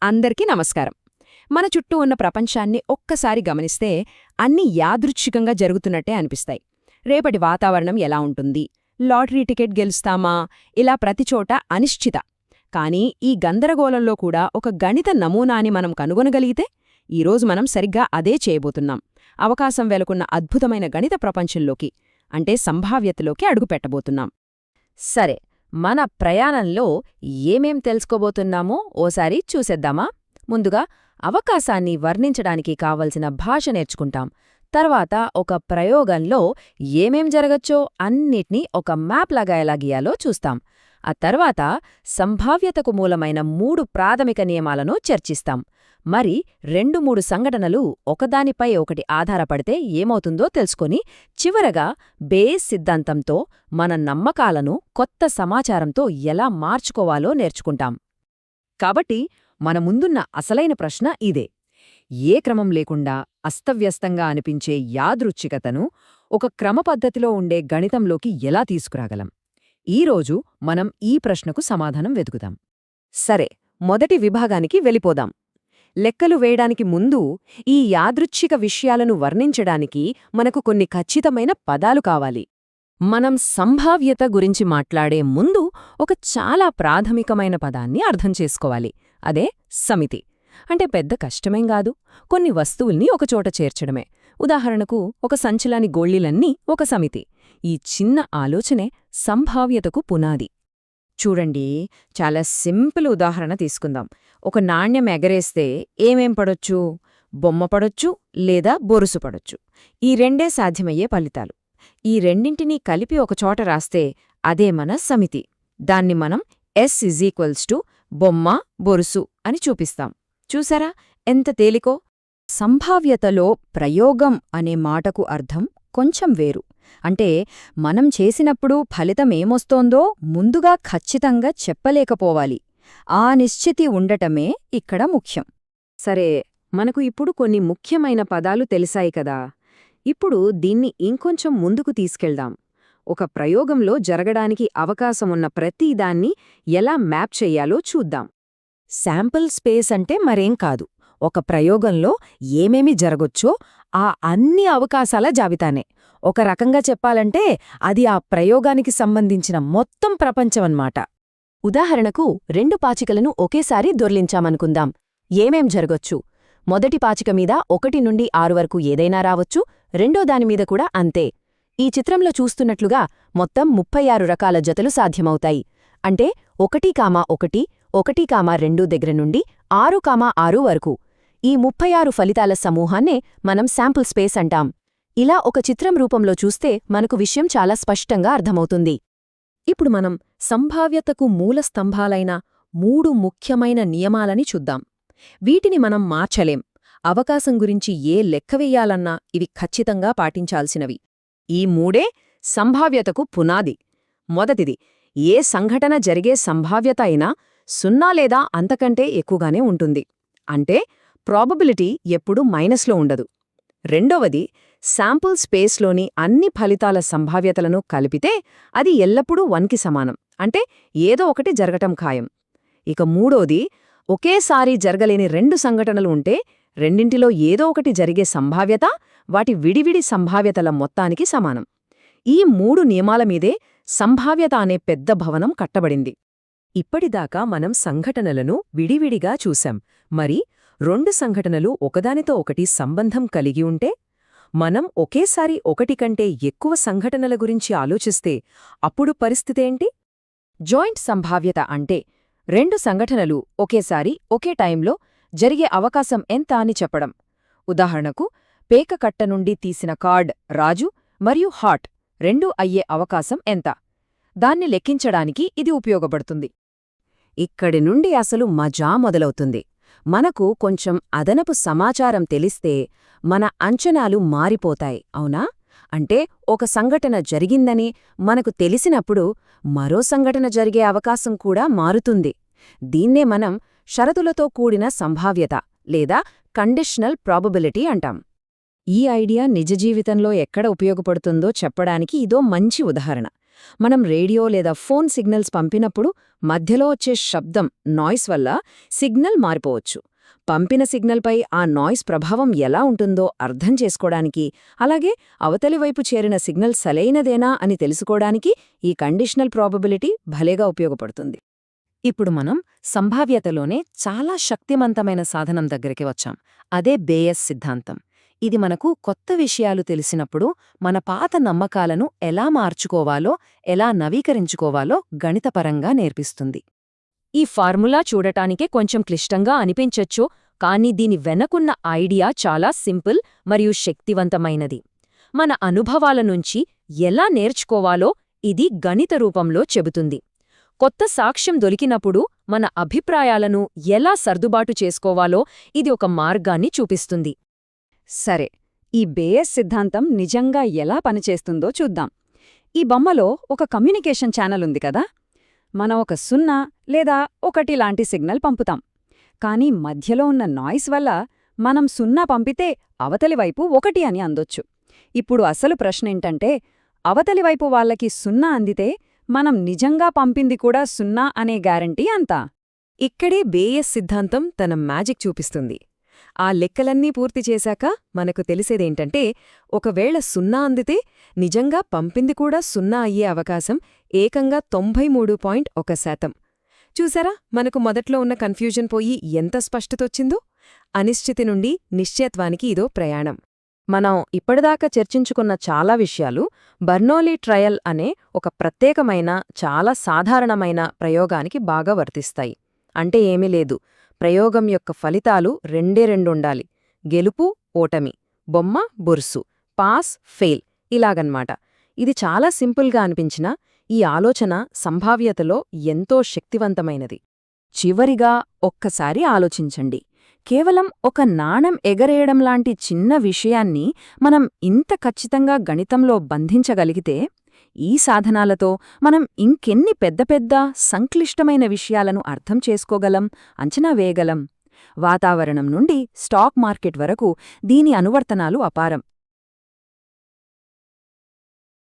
అందరికీ నమస్కారం. మన చుట్టూ ఉన్న ప్రపంచాన్ని ఒక్కసారి గమనిస్తే అన్నీ యాదృచ్ఛికంగా జరుగుతున్నట్టే అనిపిస్తాయి. రేపటి వాతావరణం ఎలా ఉంటుంది, లాటరీ టికెట్ గెలుస్తామా, ఇలా ప్రతిచోట అనిశ్చిత. కానీ ఈ గందరగోళంలో కూడా ఒక గణిత నమూనాని మనం కనుగొనగలిగితే ఈరోజు మనం సరిగ్గా అదే చేయబోతున్నాం. అవకాశం వెలుకున్న అద్భుతమైన గణిత ప్రపంచంలోకి, అంటే సంభావ్యతలోకి అడుగుపెట్టబోతున్నాం. సరే, మన ప్రయాణంలో ఏమేం తెలుసుకోబోతున్నామో ఓసారి చూసేద్దామా? ముందుగా అవకాశాన్ని వర్ణించడానికి కావలసిన భాష నేర్చుకుంటాం. తర్వాత ఒక ప్రయోగంలో ఏమేం జరగచ్చో అన్నిటినీ ఒక మ్యాప్ లాగా ఎలా గీయాలో చూస్తాం. ఆ తర్వాత సంభావ్యతకు మూలమైన 3 ప్రాథమిక నియమాలను చర్చిస్తాం. మరి 2-3 సంఘటనలు ఒకదానిపై ఒకటి ఆధారపడితే ఏమవుతుందో తెలుసుకొని చివరగా బేస్ సిద్ధాంతంతో మన నమ్మకాలను కొత్త సమాచారంతో ఎలా మార్చుకోవాలో నేర్చుకుంటాం. కాబట్టి మన ముందున్న అసలైన ప్రశ్న ఇదే: ఏ క్రమం లేకుండా అస్తవ్యస్తంగా అనిపించే యాదృచ్ఛికతను ఒక క్రమపద్ధతిలో ఉండే గణితంలోకి ఎలా తీసుకురాగలం? ఈరోజు మనం ఈ ప్రశ్నకు సమాధానం వెతుకుదాం. సరే, మొదటి విభాగానికి వెళ్ళిపోదాం. లెక్కలు వేయడానికి ముందు ఈ యాదృచ్ఛిక విషయాలను వర్ణించడానికి మనకు కొన్ని ఖచ్చితమైన పదాలు కావాలి. మనం సంభావ్యత గురించి మాట్లాడే ముందు ఒక చాలా ప్రాథమికమైన పదాన్ని అర్థం చేసుకోవాలి. అదే సమితి. అంటే పెద్ద కష్టమేం కాదు, కొన్ని వస్తువుల్ని ఒకచోట చేర్చడమే. ఉదాహరణకు ఒక సంచిలాని గోళ్ళీలన్నీ ఒక సమితి. ఈ చిన్న ఆలోచనే సంభావ్యతకు పునాది. చూడండి, చాలా సింపుల్ ఉదాహరణ తీసుకుందాం. ఒక నాణ్యం ఎగరేస్తే ఏమేం పడొచ్చు? బొమ్మ పడొచ్చు, లేదా బొరుసు పడొచ్చు. ఈ రెండే సాధ్యమయ్యే ఫలితాలు. ఈ రెండింటినీ కలిపి ఒకచోట రాస్తే అదే మన సమితి. దాన్ని మనం S బొమ్మ, బొరుసు అని చూపిస్తాం. చూసారా ఎంత తేలికో? సంభావ్యతలో ప్రయోగం అనే మాటకు అర్థం కొంచెం వేరు. అంటే మనం చేసినప్పుడు ఫలితమేమొస్తోందో ముందుగా ఖచ్చితంగా చెప్పలేకపోవాలి. ఆ నిశ్చితి ఉండటమే ఇక్కడ ముఖ్యం. సరే, మనకు ఇప్పుడు కొన్ని ముఖ్యమైన పదాలు తెలిసాయి కదా. ఇప్పుడు దీన్ని ఇంకొంచెం ముందుకు తీసుకెళ్దాం. ఒక ప్రయోగంలో జరగడానికి అవకాశమున్న ప్రతిదాన్ని ఎలా మ్యాప్ చెయ్యాలో చూద్దాం. శాంపిల్ స్పేస్ అంటే మరేం కాదు, ఒక ప్రయోగంలో ఏమేమి జరగొచ్చో ఆ అన్ని అవకాశాల జాబితానే. ఒక రకంగా చెప్పాలంటే అది ఆ ప్రయోగానికి సంబంధించిన మొత్తం ప్రపంచమన్నమాట. ఉదాహరణకు 2 పాచికలను ఒకేసారి దొర్లించామనుకుందాం. ఏమేం జరగొచ్చు? మొదటి పాచిక మీద 1 నుండి 6 వరకు ఏదైనా రావచ్చు, రెండో దానిమీద కూడా అంతే. ఈ చిత్రంలో చూస్తున్నట్లుగా మొత్తం 36 రకాల జతలు సాధ్యమవుతాయి. అంటే 1,1, 1,2 దగ్గర నుండి 6,6 వరకు. ఈ 36 ఫలితాల సమూహాన్నే మనం శాంపుల్ స్పేస్ అంటాం. ఇలా ఒక చిత్రం రూపంలో చూస్తే మనకు విషయం చాలా స్పష్టంగా అర్థమవుతుంది. ఇప్పుడు మనం సంభావ్యతకు మూల స్తంభాలైన 3 ముఖ్యమైన నియమాలని చూద్దాం. వీటిని మనం మార్చలేం. అవకాశం గురించి ఏ లెక్కవేయాలన్నా ఇవి ఖచ్చితంగా పాటించాల్సినవి. ఈ 3 సంభావ్యతకు పునాది. మొదటిది, ఏ సంఘటన జరిగే సంభావ్యత అయినా 0 లేదా అంతకంటే ఎక్కువగానే ఉంటుంది. అంటే ప్రాబబిలిటీ ఎప్పుడూ మైనస్లో ఉండదు. రెండవది, శాంపుల్ స్పేస్లోని అన్ని ఫలితాల సంభావ్యతలను కలిపితే అది ఎల్లప్పుడూ 1కి సమానం. అంటే ఏదో ఒకటి జరగటం ఖాయం. ఇక మూడోది, ఒకేసారి జరగలేని 2 సంఘటనలు ఉంటే రెండింటిలో ఏదో ఒకటి జరిగే సంభావ్యత వాటి విడివిడి సంభావ్యతల మొత్తానికి సమానం. ఈ 3 నియమాల మీదే సంభావ్యత అనే పెద్ద భవనం కట్టబడింది. ఇప్పటిదాకా మనం సంఘటనలను విడివిడిగా చూశాం. మరి 2 సంఘటనలు ఒకదానితో ఒకటి సంబంధం కలిగి ఉంటే, మనం ఒకేసారి 1 కంటే ఎక్కువ సంఘటనల గురించి ఆలోచిస్తే అప్పుడు పరిస్థితేంటి? జాయింట్ సంభావ్యత అంటే 2 సంఘటనలు ఒకేసారి ఒకే టైంలో జరిగే అవకాశం ఎంత అని చెప్పడం. ఉదాహరణకు, పేక కట్ట నుండి తీసిన కార్డ్ రాజు మరియు హాట్ 2 అయ్యే అవకాశం ఎంత? దాన్ని లెక్కించడానికి ఇది ఉపయోగపడుతుంది. ఇక్కడి నుండి అసలు మజా మొదలవుతుంది. మనకు కొంచెం అదనపు సమాచారం తెలిస్తే మన అంచనాలు మారిపోతాయి, అవునా? అంటే ఒక సంఘటన జరిగిందని మనకు తెలిసినప్పుడు మరో సంఘటన జరిగే అవకాశం కూడా మారుతుంది. దీన్నే మనం షరతులతో కూడిన సంభావ్యత లేదా కండిషనల్ ప్రాబబిలిటీ అంటాం. ఈ ఐడియా నిజ జీవితంలో ఎక్కడ ఉపయోగపడుతుందో చెప్పడానికి ఇదో మంచి ఉదాహరణ. మనం రేడియో లేదా ఫోన్ సిగ్నల్స్ పంపినప్పుడు మధ్యలో వచ్చే శబ్దం నాయిస్ వల్ల సిగ్నల్ మారిపోవచ్చు. పంపిన సిగ్నల్పై ఆ నాయిస్ ప్రభావం ఎలా ఉంటుందో అర్థం చేసుకోవడానికి, అలాగే అవతలి వైపు చేరిన సిగ్నల్ సరైనదేనా అని తెలుసుకోవడానికి ఈ కండిషనల్ ప్రాబబిలిటీ భలేగా ఉపయోగపడుతుంది. ఇప్పుడు మనం సంభావ్యతలోనే చాలా శక్తిమంతమైన సాధనం దగ్గరికి వచ్చాం. అదే బేయస్ సిద్ధాంతం. ఇది మనకు కొత్త విషయాలు తెలిసినప్పుడు మన పాత నమ్మకాలను ఎలా మార్చుకోవాలో, ఎలా నవీకరించుకోవాలో గణితపరంగా నేర్పిస్తుంది. ఈ ఫార్ములా చూడటానికే కొంచెం క్లిష్టంగా అనిపించొచ్చు, కానీ దీని వెనకున్న ఐడియా చాలా సింపుల్ మరియు శక్తివంతమైనది. మన అనుభవాల నుంచి ఎలా నేర్చుకోవాలో ఇది గణిత రూపంలో చెబుతుంది. కొత్త సాక్ష్యం దొరికినప్పుడు మన అభిప్రాయాలను ఎలా సర్దుబాటు చేసుకోవాలో ఇది ఒక మార్గాన్ని చూపిస్తుంది. సరే, ఈ బేయస్ సిద్ధాంతం నిజంగా ఎలా పనిచేస్తుందో చూద్దాం. ఈ బొమ్మలో ఒక కమ్యూనికేషన్ ఛానల్ ఉంది కదా. మనం ఒక 0 లేదా 1 లాంటి సిగ్నల్ పంపుతాం. కానీ మధ్యలో ఉన్న నాయిస్ వల్ల మనం 0 పంపితే అవతలివైపు 1 అని అందొచ్చు. ఇప్పుడు అసలు ప్రశ్నేంటంటే, అవతలివైపు వాళ్ళకి 0 అందితే మనం నిజంగా పంపింది కూడా 0 అనే గ్యారంటీ అంతా? ఇక్కడే బేయస్ సిద్ధాంతం తన మ్యాజిక్ చూపిస్తుంది. ఆ లెక్కలన్నీ పూర్తి చేశాక మనకు తెలిసేదేంటంటే, ఒకవేళ 0 అందితే నిజంగా పంపింది కూడా 0 అయ్యే అవకాశం ఏకంగా 93.1%. చూసారా, మనకు మొదట్లో ఉన్న కన్ఫ్యూజన్ పోయి ఎంత స్పష్టతొచ్చిందో? అనిశ్చితి నుండి నిశ్చయత్వానికి ఇదో ప్రయాణం. మనం ఇప్పటిదాకా చర్చించుకున్న చాలా విషయాలు బర్నౌలీ ట్రయల్ అనే ఒక ప్రత్యేకమైన, చాలా సాధారణమైన ప్రయోగానికి బాగా వర్తిస్తాయి. అంటే ఏమీ లేదు, ప్రయోగం యొక్క ఫలితాలు రెండే ఉండాలి. గెలుపు, ఓటమి, బొమ్మ, బొరుసు, పాస్, ఫెయిల్, ఇలాగన్మాట. ఇది చాలా సింపుల్గా అనిపించినా ఈ ఆలోచన సంభావ్యతలో ఎంతో శక్తివంతమైనది. చివరిగా ఒక్కసారి ఆలోచించండి. కేవలం ఒక నాణెం ఎగరేయడంలాంటి చిన్న విషయాన్ని మనం ఇంత ఖచ్చితంగా గణితంలో బంధించగలిగితే, ఈ సాధనాలతో మనం ఇంకెన్ని పెద్ద పెద్ద సంక్లిష్టమైన విషయాలను అర్థం చేసుకోగలం, అంచనా వేయగలం. వాతావరణం నుండి స్టాక్ మార్కెట్ వరకు దీని అనువర్తనాలు అపారం.